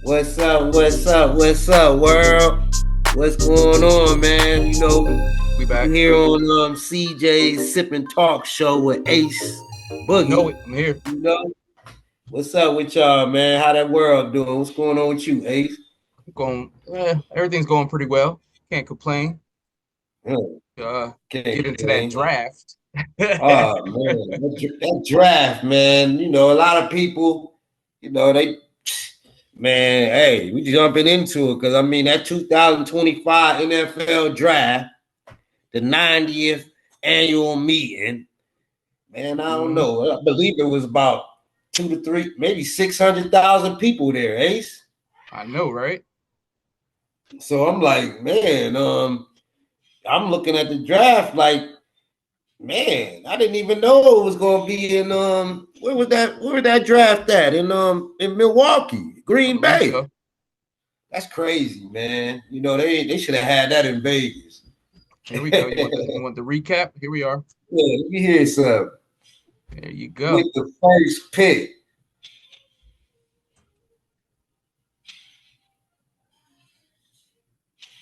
What's up? What's up? What's up, world? What's going on, man? We You back. here on CJ's Sip and Talk Show with Ace You know Boogie. it. I'm here. You know what's up with y'all, man? How that world doing? What's going on with you, Ace? Everything's going pretty well. Can't complain. Hmm, Get can't into that complain. draft. Oh man, that draft, man. A lot of people, they, man. Hey, we jumping into it because that 2025 NFL draft, the 90th annual meeting. Man, I don't Mhm. know. I believe it was about 2 to 3, maybe 600,000 people there, Ace. I know, right? So I'm like, man, I'm looking at the draft like, man, I didn't even know it was gonna be in where was that draft at? In Milwaukee, I Green believe Bay. so. That's crazy, man. They should have had that in Vegas. Here we go. You Yeah, want the recap? Here we are. let me hear some. There you With go. the first pick.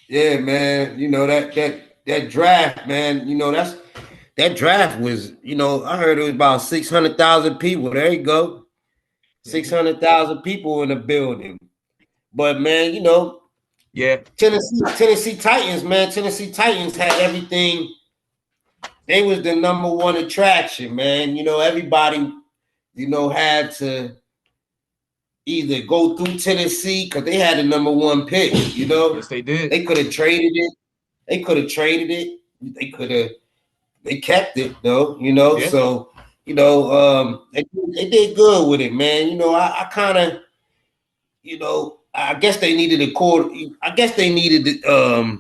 Yeah, man. That draft, man. That draft was. I heard it was about 600,000 people. There you go, Yeah. 600,000 people in the building. But man, Yeah. Tennessee Titans, man. Tennessee Titans had everything. They was the number one attraction, man. Everybody, had to either go through Tennessee because they had the number one pick. Yes, they did. They could have traded it. They could have traded it. They could have. They kept it though. Yeah. So they did good with it, man. I kind of, I guess they needed a quarter. I guess they needed the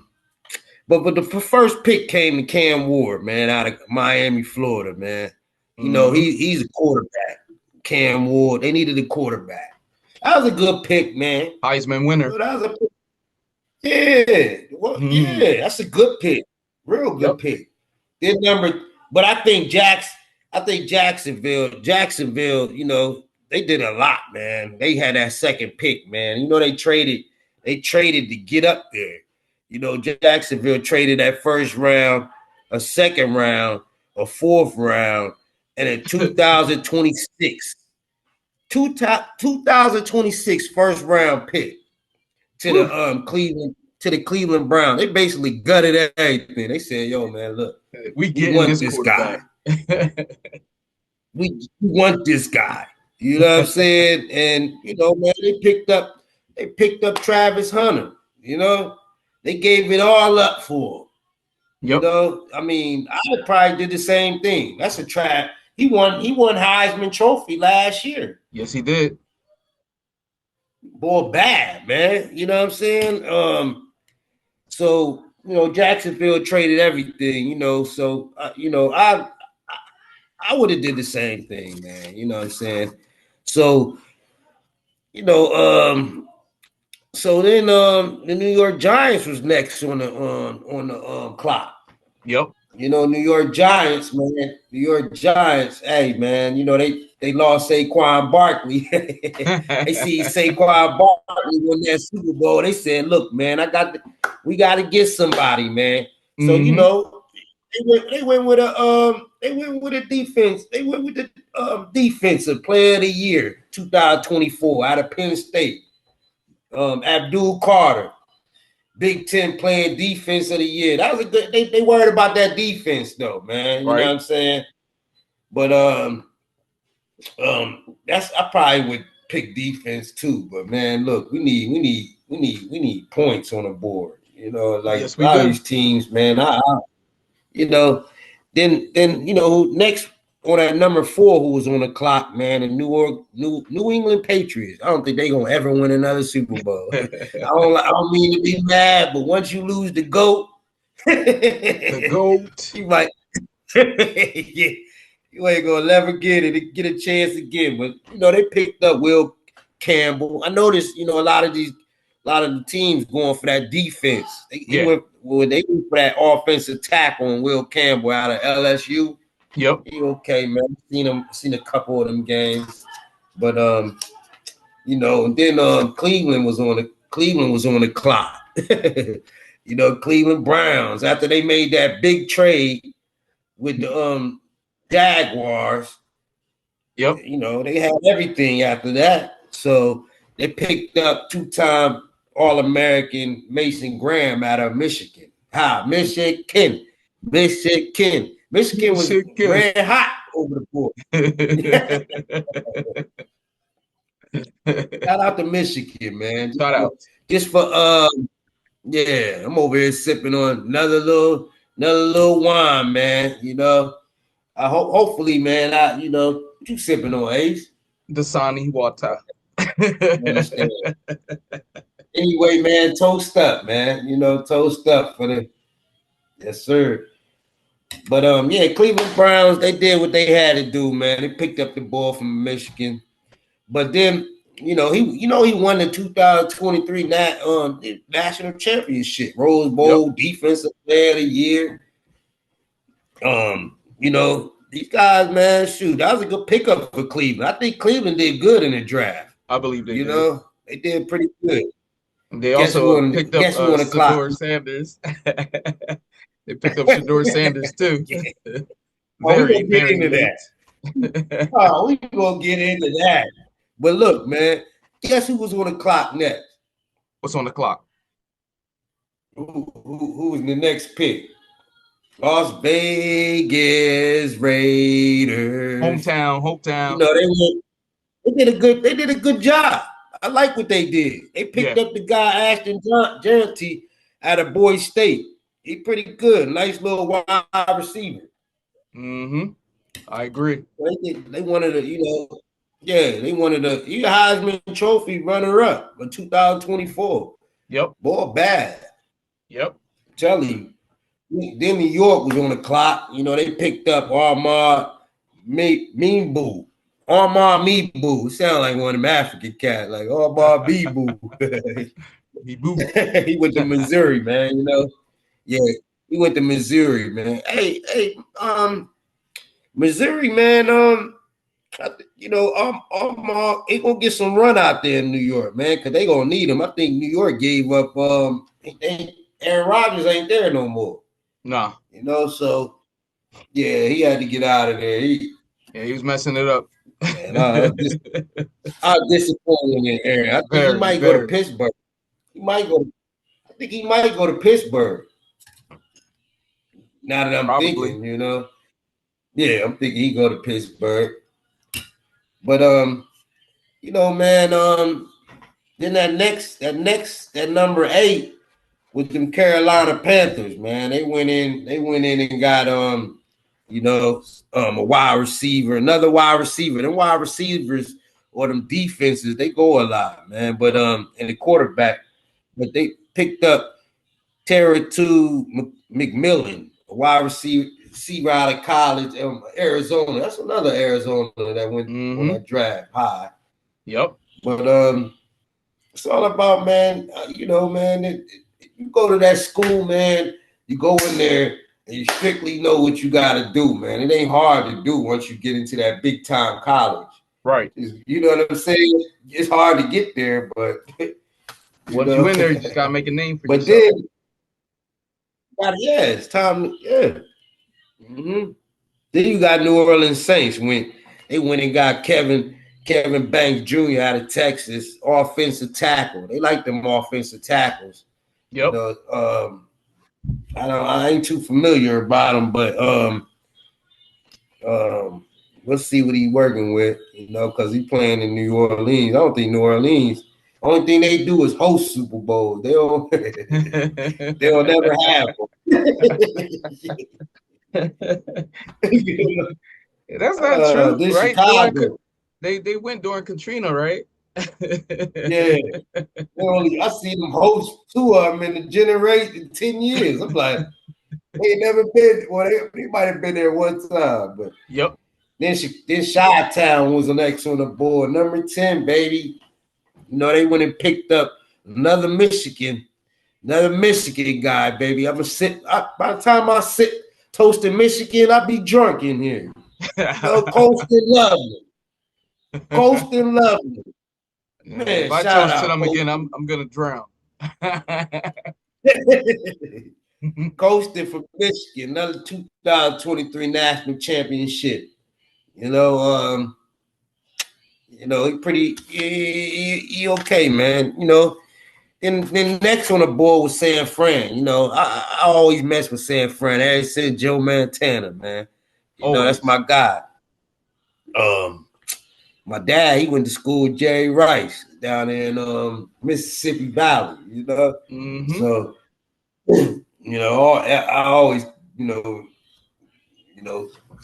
but the first pick came to Cam Ward, man, out of Miami, Florida, man. Hmm. He's a quarterback. Cam Ward. They needed a quarterback. That was a good pick, man. Heisman winner. That was a yeah. Well, Hmm. yeah, that's a good pick. Real good Yep. pick. Then but Jacksonville, they did a lot, man. They had that second pick, man. They traded to get up there. Jacksonville traded that first round, a second round, a fourth round, and a 2026, 2026 first round pick to Whew. the Cleveland Browns. They basically gutted everything. They said, "Yo, man, look, We we getting want this this guy. quarterback. We want this guy." You know what I'm saying? And man, they picked up Travis Hunter. They gave it all up for him. Yep. I probably did the same thing. That's a trap. He won Heisman Trophy last year. Yes, he did. Boy, bad, man. You know what I'm saying? So Jacksonville traded everything. So I would have did the same thing, man. You know what I'm saying? So you know, so then the New York Giants was next on the clock. Yep. New York Giants, man. New York Giants, hey man, they lost Saquon Barkley. They see Saquon Barkley win that Super Bowl. They said, "Look, man, we got to get somebody, man." So Hmm. they went with a defense. They went with the defensive player of the year 2024 out of Penn State. Abdul Carter. Big Ten playing defense of the year. That was a good. They worried about that defense though, man. You know what Right. I'm saying? But that's I probably would pick defense too. But man, look, we need points on the board. Like Yes, a we lot of do. these teams, man. You know, then next on that number 4 who was on the clock, man, the New England Patriots. I don't think they're gonna ever win another Super Bowl. I don't mean to be mad, but once you lose the GOAT, The GOAT. you might yeah, you ain't gonna never get a chance again. But they picked up Will Campbell. I noticed, a lot of the teams going for that defense. They Yeah. went for that offensive tackle on Will Campbell out of LSU. Yep. He okay, man. Seen a couple of them games, but you know, and then Cleveland was on the clock. You know, Cleveland Browns, after they made that big trade with the Jaguars, Yep. you know, they had everything after that. So they picked up two-time All-American Mason Graham out of Michigan. Michigan was red hot over the board. Shout out to Michigan, man. Shout out. Just for yeah, I'm over here sipping on another little wine, man. You know, I hopefully, man. What you sipping on, Ace? Dasani water. Anyway, man, toast up, man. You know, toast up for the yes, sir. But yeah, Cleveland Browns, they did what they had to do, man. They picked up the ball from Michigan. But then, he won the 2023 national championship, Rose Bowl, Defensive Player of the Year. These guys, man, shoot, that was a good pickup for Cleveland. I think Cleveland did good in the draft. I believe they did. They did pretty good. They also picked up Shedeur Sanders. They picked up Shedeur Sanders too. Very into that. Oh, we gonna get into that. But look, man, guess who was on the clock next? What's on the clock? Who was the next pick? Las Vegas Raiders. Hometown. You know, they did a good job. I like what they did. They picked up the guy Ashton Jeanty out of Boise State. He pretty good. Nice little wide receiver. Mm-hmm. I agree. They wanted to, they wanted a Heisman Trophy runner-up in 2024. Yep. Boy, bad. Yep. I'm telling you. Then New York was on the clock. You know, they picked up Armar Meeboo. Armar Meeboo. It sounds like one of them African cats, like Armar Meeboo. He went to Missouri, man, you know. Yeah, he went to Missouri, man. Hey, Missouri, man, Armar, he gonna get some run out there in New York, man, because they gonna need him. I think New York gave up Aaron Rodgers ain't there no more. Nah. You know, so yeah, he had to get out of there. He was messing it up. Man, I was disappointed in Aaron. I think he might go to Pittsburgh. I think he might go to Pittsburgh. Now that I'm thinking, you know. Yeah, I'm thinking he go to Pittsburgh. But man, then that number 8 with them Carolina Panthers, man. They went in and got a wide receiver, another wide receiver. Them wide receivers or them defenses, they go a lot, man. But and the quarterback, but they picked up Terry McMillan, a wide receiver out of college, Arizona. That's another Arizona that went on that draft high. Yep. But it's all about, man. Man, you go to that school, man. You go in there and you strictly know what you got to do, man. It ain't hard to do once you get into that big time college. Right. You know what I'm saying? It's hard to get there, but once you in there, you just gotta make a name for yourself. Then, it's time. Yeah. Mm-hmm. Then you got New Orleans Saints when they went and got Kevin Banks Jr. out of Texas, offensive tackle. They like them offensive tackles. Yep. You know, I ain't too familiar about him, but we'll see what he's working with, because he's playing in New Orleans. I don't think New Orleans, only thing they do is host Super Bowl. They'll never have them. That's not true, right? Chicago. They went during Katrina, right? Yeah. I see them host 2 of them in the generation 10 years. I'm like, they never been. Well, they might have been there one time, but yep. Then Chi-Town was the next on the board, number 10, baby. They went and picked up another Michigan guy, baby. I'm gonna sit. By the time I sit toasting Michigan, I'll be drunk in here. Coasting lovely. Yeah, Man, if I shout toast to out, them Coach. again, I'm gonna drown. Coasted from Michigan, another 2023 national championship. He pretty he okay, man. Then next on the board was San Fran. I always mess with San Fran. Ever since Joe Montana, man. That's my guy. My dad, he went to school with Jerry Rice down in Mississippi Valley. So I always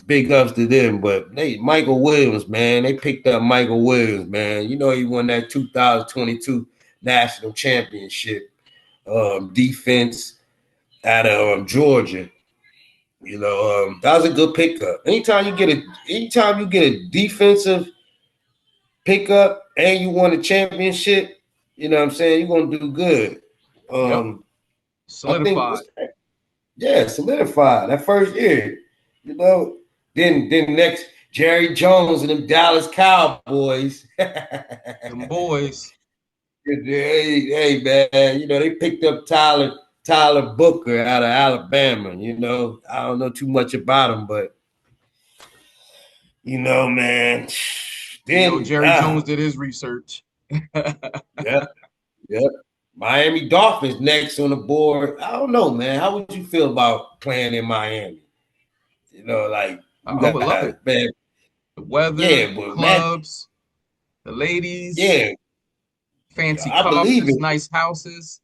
big ups to them. But Michael Williams, man, they picked up Michael Williams, man. He won that 2022 national championship defense out of Georgia. That was a good pickup. Anytime you get a defensive pickup and you won a championship, you know what I'm saying, you're gonna do good. Solidified. Solidified that first year. Then next Jerry Jones and them Dallas Cowboys. Them boys. Hey man, they picked up Tyler Booker out of Alabama. I don't know too much about him, but man. Then Jerry Jones did his research. Yep. Miami Dolphins next on the board. I don't know, man. How would you feel about playing in Miami? I would love it. Man. The weather, the clubs, the ladies, fancy cars, nice houses.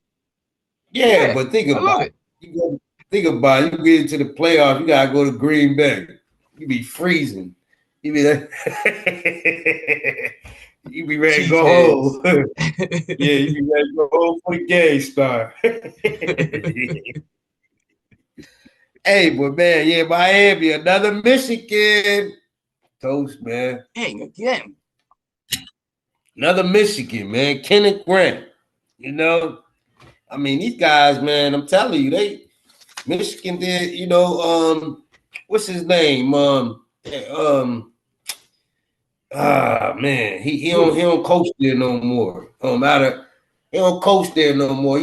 Yeah, but think about it. Think about it. You get into the playoffs, you gotta go to Green Bay. You be freezing. You be like, you be ready to go home. Yeah, you be ready to go home for the game start. Hey, but man, Miami, another Michigan. Toast, man. Dang, again. Another Michigan, man. Kenneth Grant. These guys, man, I'm telling you, Michigan did, what's his name? Man, he don't coach there no more. He don't coach there no more.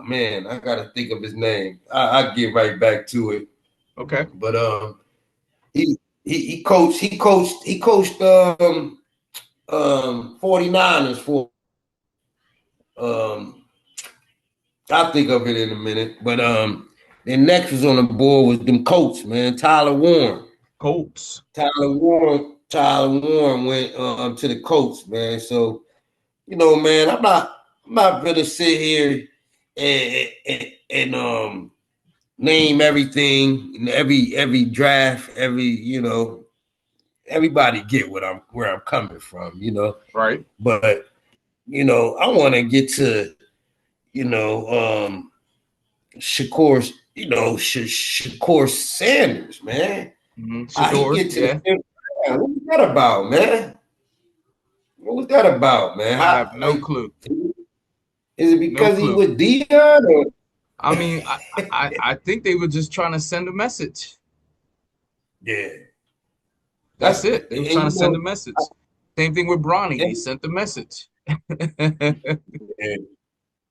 Man, I gotta think of his name. I'll get right back to it. Okay. But he coached 49ers for I'll think of it in a minute. But then next was on the board was them Colts, man. Tyler Warren. Colts. Tyler Warren went to the Colts, man. So, man, I'm not gonna sit here and name everything in every draft, everybody get where I'm coming from, Right. But I want to get to Shakur Sanders, man. Shador, get to the fifth round. What was that about, man? I have no clue. Is it because he was Dion? Or? I think they were just trying to send a message. Yeah. That's it. They were trying to send a message. Same thing with Bronny. They sent the message. Yeah.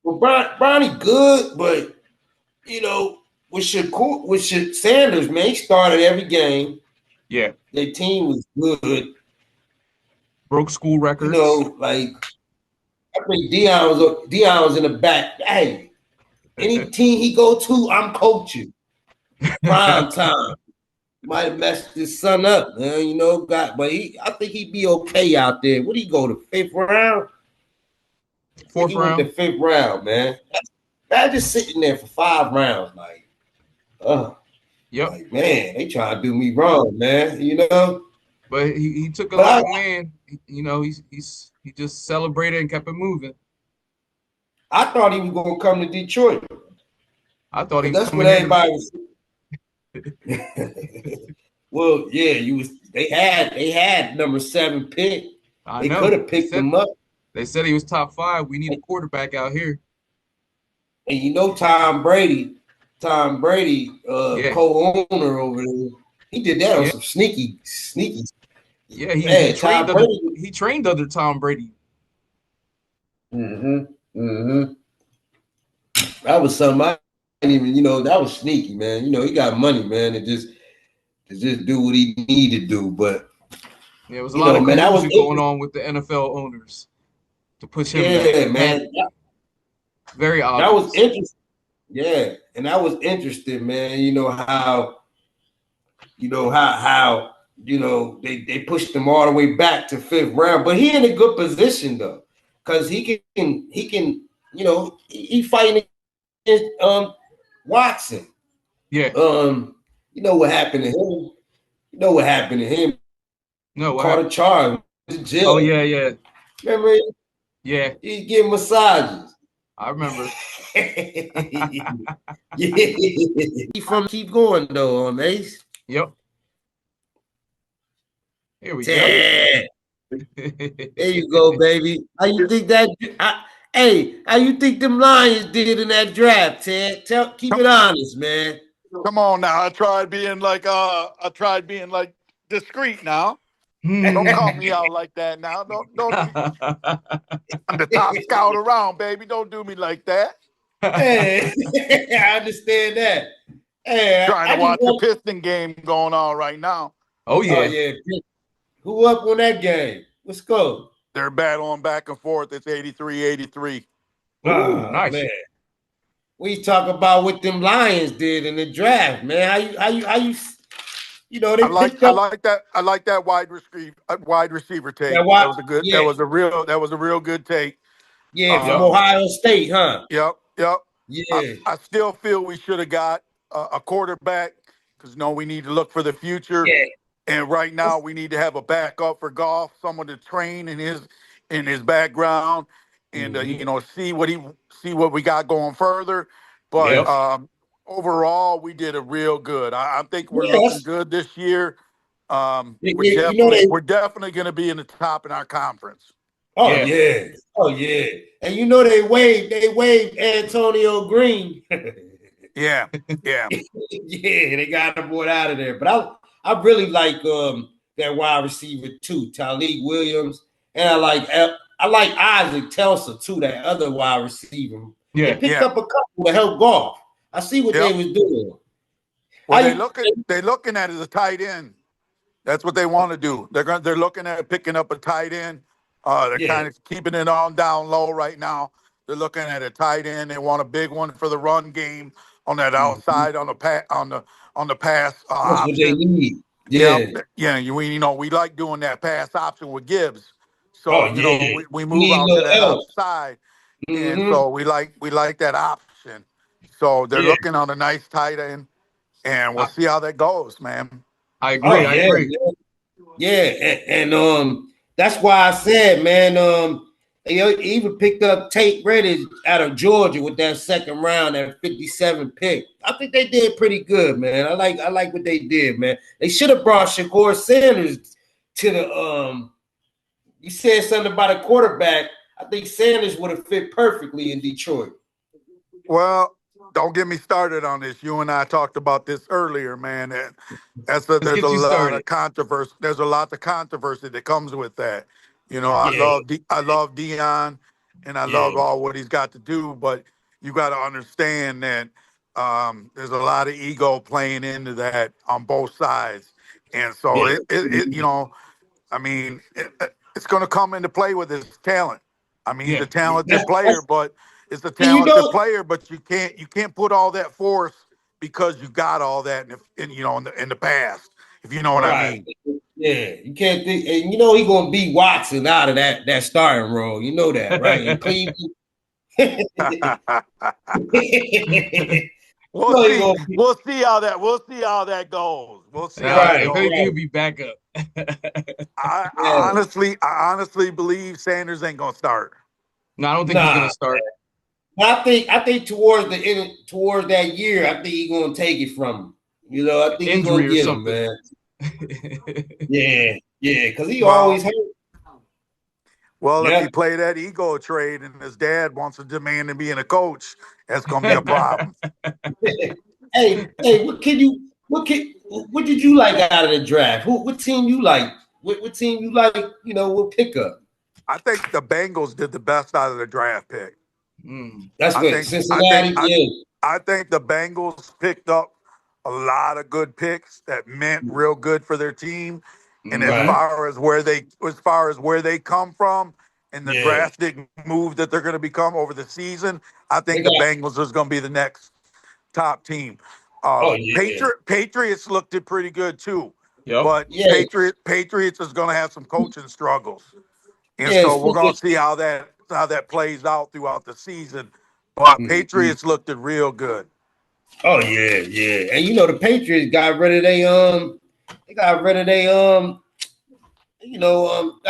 Well, Bronny good, but with Sanders, man, he started every game. Yeah. Their team was good. Broke school records. I think Dion was in the back. Hey, any team he go to, I'm coaching. Prime time. Might have messed his son up, man. But I think he'd be okay out there. What did he go to 5th round? Fourth round. Went to 5th round, man. That's just sitting there for 5 rounds, Yep. Like, man, they trying to do me wrong, man. But he took a lot, man. He just celebrated and kept it moving. I thought he was gonna come to Detroit. I thought he was coming what everybody was. Well, yeah, they had number 7 pick. They could have picked him up. They said he was top 5. We need a quarterback out here. And Tom Brady, co-owner over there, he did that on some sneaky. Yeah, he trained under Tom Brady. That was something I didn't even, that was sneaky, man. He got money, man, to just do what he needed to do. But yeah, it was a lot of collusion going on with the NFL owners to push him back. Yeah, man. Very obvious. That was interesting. Yeah, and that was interesting, man. How they pushed him all the way back to 5th round, but he in a good position though, because he can he fighting against Watson. Yeah. You know what happened to him? No, caught a charge. Jail. Oh yeah. Remember? Yeah. He's getting massages. I remember. Yeah. Keep going though, Ace. Yep. Here we go. There you go, baby. How you think that? How you think them Lions did in that draft, Ted? Keep it honest, man. Come on now. I tried being discreet now. Don't call me out like that now. Don't I'm the top scout around, baby. Don't do me like that. Hey, I understand that. Hey, trying to watch the Piston game going on right now. Oh yeah. Who up on that game? Let's go. They're battling back and forth. It's 83-83. Nice. Man. We talk about what them Lions did in the draft, man. How you they I like that wide receiver take. That was a good. Yeah. That was a real good take. Yeah, from Ohio State, huh? Yep. Yeah. I still feel we should have got a quarterback because we need to look for the future. Yeah. And right now we need to have a backup for Goff, someone to train in his background, and see what we got going further. But overall, we did a real good. I think we're looking good this year. We're definitely going to be in the top in our conference. Oh yeah. And they waived Antonio Green. Yeah. Yeah, they got the boy out of there. But I really like that wide receiver too, Tyleek Williams, and I like Isaac Telsa too, that other wide receiver. Yeah, they picked up a couple to help Goff. I see what they was doing. Well, they're looking at it as a tight end. That's what they want to do. They're looking at picking up a tight end. They're kind of keeping it on down low right now. They're looking at a tight end. They want a big one for the run game on that outside on the pass. That's what they need. We like doing that pass option with Gibbs. So we move out to that outside, and so we like that option. So they're looking on a nice tight end, and we'll see how that goes, man. I agree. I agree. Yeah, and that's why I said, man, he even picked up Tate Redditch out of Georgia with that second round at 57 pick. I think they did pretty good, man. I like what they did, man. They should have brought Shakur Sanders to the you said something about a quarterback. I think Sanders would have fit perfectly in Detroit. Well, don't get me started on this. You and I talked about this earlier, man. There's a lot of controversy. There's a lot of controversy that comes with that. I love Dion, and I love all what he's got to do. But you got to understand that there's a lot of ego playing into that on both sides, and so it's going to come into play with his talent. I mean, he's a talented player, but. It's a talented player, but you can't put all that force because you got all that in the past. If you know what I mean. Yeah, you can't think, and he's gonna beat Watson out of that starting role. You know that, right? In Cleveland. We'll see how that goes. We'll see how that goes. If anything, he'll be back up. I honestly believe Sanders ain't gonna start. No, I don't think he's gonna start. I think towards that year, I think he's gonna take it from him. I think he's gonna get him, man. Yeah, because he always hurt. Well, if he play that ego trade and his dad wants to demand to be in a coach, that's gonna be a problem. Hey, what did you like out of the draft? What team you like? What team you like? What pickup? I think the Bengals did the best out of the draft pick. That's good. Cincinnati, I think the Bengals picked up a lot of good picks that meant real good for their team. And as far as where they come from and the drastic move that they're going to become over the season, I think the Bengals is going to be the next top team. Patriots looked it pretty good too. But Patriots is going to have some coaching struggles. And so we're going to see how that plays out throughout the season. But Patriots looked it real good. Oh yeah. And the Patriots got rid of guy.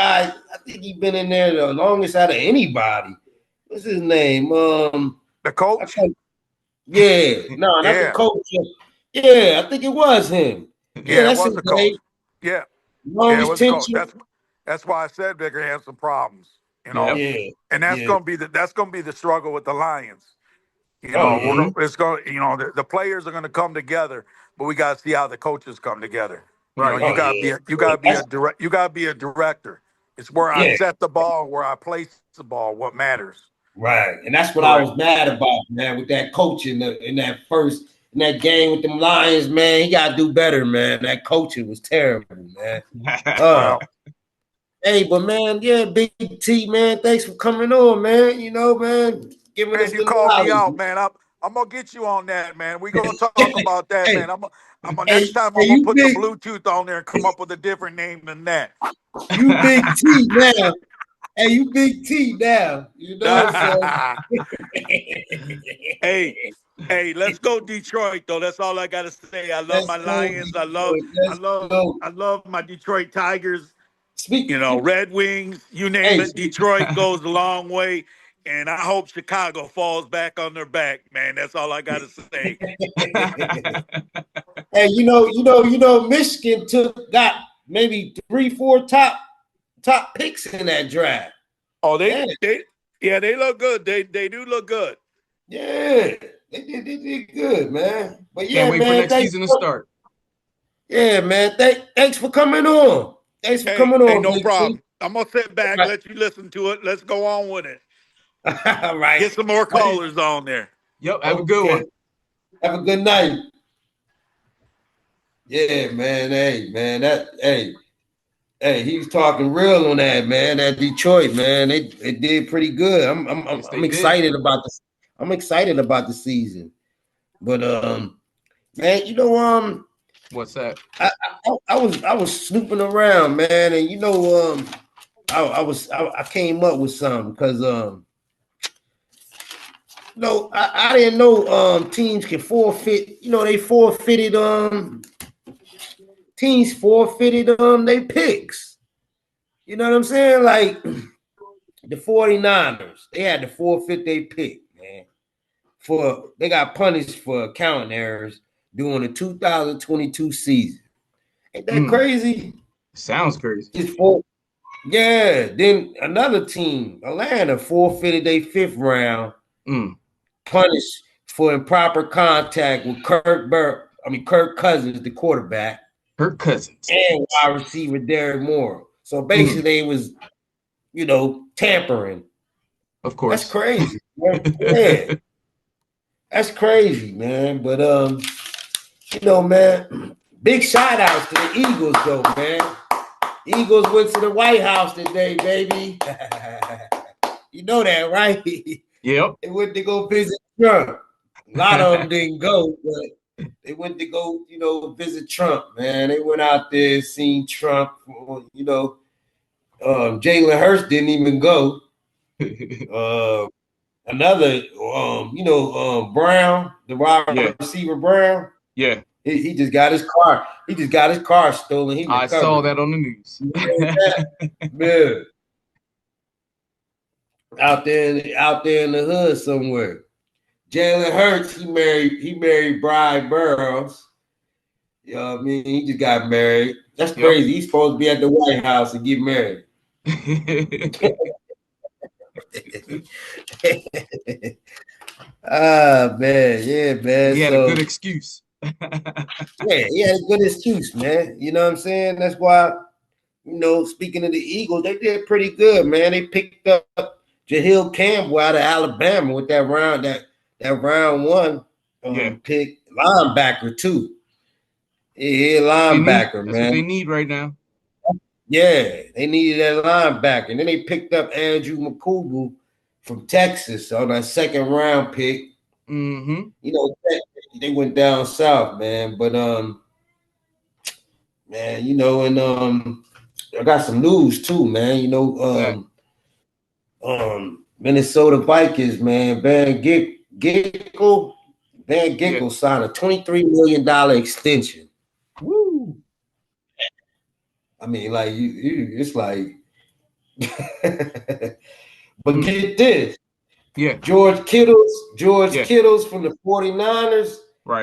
I think he been in there the longest out of anybody. What's his name? The coach? Not the coach. Yeah, I think it was him. Yeah, that's it was the coach. Yeah. It was coach. That's why I said they're gonna have some problems. And that's gonna be the struggle with the Lions. It's going. The players are going to come together, but we got to see how the coaches come together. Right. You got to be a director. It's where I set the ball, where I place the ball, what matters. Right, and that's what I was mad about, man. With that coach in that game with them Lions, man, he got to do better, man. That coaching was terrible, man. Hey, but man, Big T, man, thanks for coming on, man. Man. Man, you called me out, man. I'm gonna get you on that, man. We're gonna talk about that, man. Next time I'm gonna put the Bluetooth on there and come up with a different name than that. You Big T now. Hey, you Big T now. Hey, let's go Detroit though. That's all I gotta say. I love my Lions. I love my Detroit Tigers. Red Wings, you name it. Detroit goes a long way. And I hope Chicago falls back on their back, man. That's all I got to say. Hey, Michigan got maybe 3-4 top picks in that draft. Oh, they look good. They do look good. Yeah, they did good, man. But can't wait for next season to start. Yeah, man. Thanks for coming on. Hey, no problem. I'm gonna sit back, let you listen to it. Let's go on with it. All right. Get some more callers on there. Yep. Have a good one. Have a good night. Yeah, man. Hey, he was talking real on that, man. That Detroit, man. They did pretty good. I'm excited about this. I'm excited about the season. But man, what's that? I was snooping around, man, and I came up with something because I didn't know teams can forfeit. They forfeited teams forfeited they picks. You know what I'm saying? Like the 49ers, they had to forfeit their pick, man. They got punished for accounting errors during the 2022 season. Ain't that crazy? Sounds crazy. Then another team, Atlanta, forfeited their 5th round. Punished for improper contact with Kirk Cousins, the quarterback. Kirk Cousins. And wide receiver Derek Moore. So basically it was, tampering. Of course. That's crazy. Yeah. That's crazy, man. But man, big shout outs to the Eagles though, man. Eagles went to the White House today, baby. You know that, right? Yep. They went to go visit Trump. A lot of them didn't go, but they went to go, visit Trump, man. They went out there, seen Trump. Jalen Hurts didn't even go. Another, Brown, the wide receiver Brown. Yeah. He just got his car. He just got his car stolen. I saw that on the news. Yeah. Out there in the hood somewhere. Jalen Hurts, he married Brian Burrows. You know what I mean? He just got married. That's crazy. He's supposed to be at the White House and get married. Man. Yeah, man. He had a good excuse. Yeah, he had a good excuse, man. You know what I'm saying? That's why speaking of the Eagles, they did pretty good, man. They picked up Jahil Campbell out of Alabama with that round one pick, linebacker too. Yeah, linebacker, That's what they need right now. Yeah, they needed that linebacker. And then they picked up Andrew McCougal from Texas on that second round pick. Mm-hmm. They went down south, man. But man, I got some news too, man. Minnesota Vikings, man, Van Ginkel signed a $23 million extension. Woo! I mean, like it's like, but get this. Yeah. George Kittles from the 49ers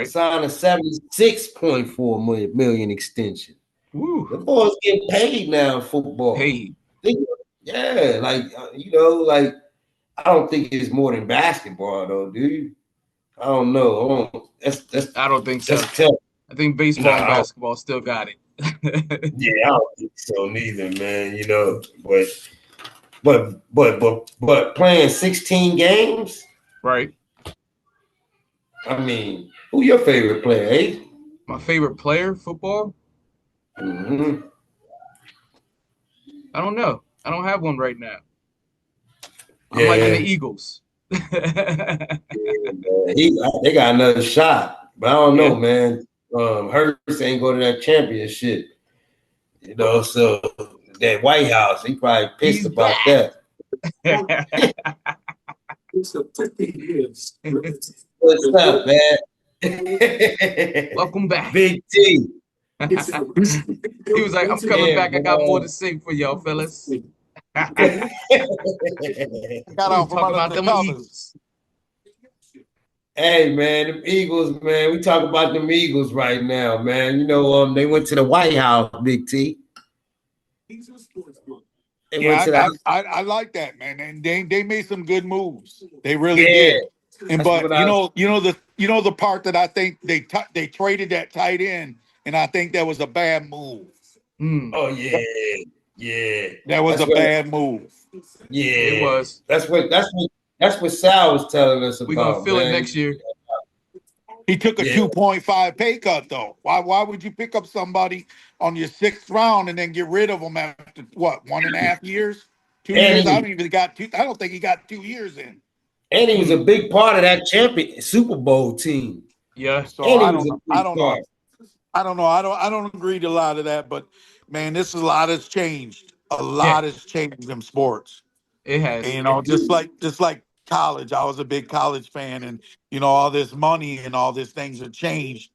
signed a $76.4 million extension. Woo. The boys getting paid now in football. Paid. Yeah, like I don't think it's more than basketball though, dude. I don't know. I don't think so. I think baseball and basketball still got it. Yeah, I don't think so neither, man. But playing 16 games, right? I mean, who your favorite player, eh? My favorite player, football? Mm-hmm. I don't know. I don't have one right now. I'm liking the Eagles. They got another shot, but I don't know, man. Hurts ain't go to that championship, so that White House, he probably pissed about that. What's up, man? Welcome back. Big T. He was like, I'm coming back. I got more to say for y'all, fellas. Got off talk about them Eagles. Hey, man, them Eagles, man. We talk about them Eagles right now, man. They went to the White House, Big T. I like that, man. And they made some good moves. They really did. And the part that I think they traded that tight end, and I think that was a bad move. Oh yeah. That was a bad move. Yeah, it was. That's what Sal was telling us about. We're gonna feel it next year. He took a 2.5 pay cut though. Why would you pick up somebody on your 6th round and then get rid of them after what, 1.5 years? 2 years? I don't think he got 2 years in. And he was a big part of that Super Bowl team. Yeah. So I don't know. I don't agree to a lot of that, but man, a lot has changed. A lot has changed in sports. It has. And, just like college. I was a big college fan, and all this money and all these things have changed,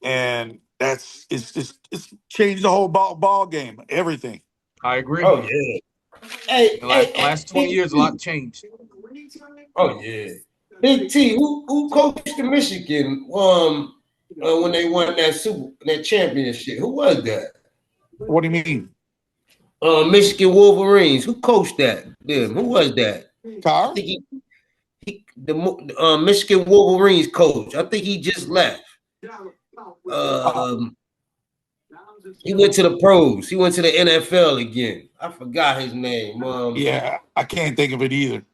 and it's changed the whole ball game. Everything. I agree. Oh yeah. Hey, last 20 years, a lot changed. Oh yeah. Big T, who coached the Michigan when they won that championship? Who was that? What do you mean? Michigan Wolverines. Who coached that? Who was that? Carr? I think the Michigan Wolverines coach. I think he just left. He went to the pros. He went to the NFL again. I forgot his name. I can't think of it either.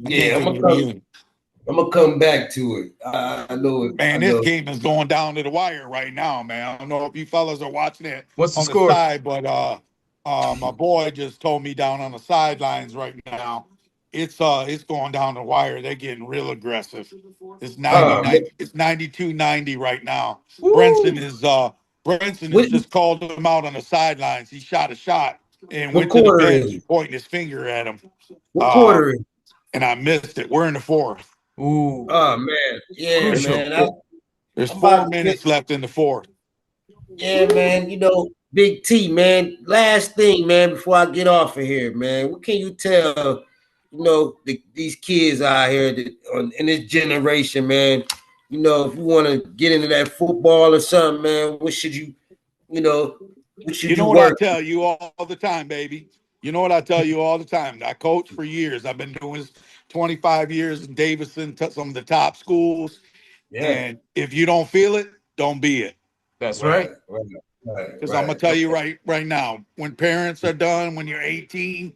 I'm gonna come back to it. I know it. Man, this game is going down to the wire right now, man. I don't know if you fellas are watching it What's the on score? The side, but my boy just told me down on the sidelines right now. It's going down the wire. They're getting real aggressive. It's 92-90 right now. Woo. Brenson has just called him out on the sidelines. He shot a shot and went to the bench, pointing his finger at him. What quarter? And I missed it. We're in the 4th. Ooh. Oh man. Yeah, man. There's 4 minutes left in the 4th. Yeah, man. Big T, man. Last thing, man, before I get off of here, man. What can you tell, these kids out here in this generation, man? If you want to get into that football or something, man, what should you, what I tell you all the time, baby? You know what I tell you all the time? I coach for years. I've been doing this 25 years in Davidson, some of the top schools. Yeah. And if you don't feel it, don't be it. That's right. Because I'm gonna tell you right now, when parents are done, when you're 18,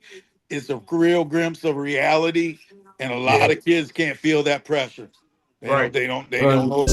it's a real glimpse of reality, and a lot of kids can't feel that pressure. They don't know.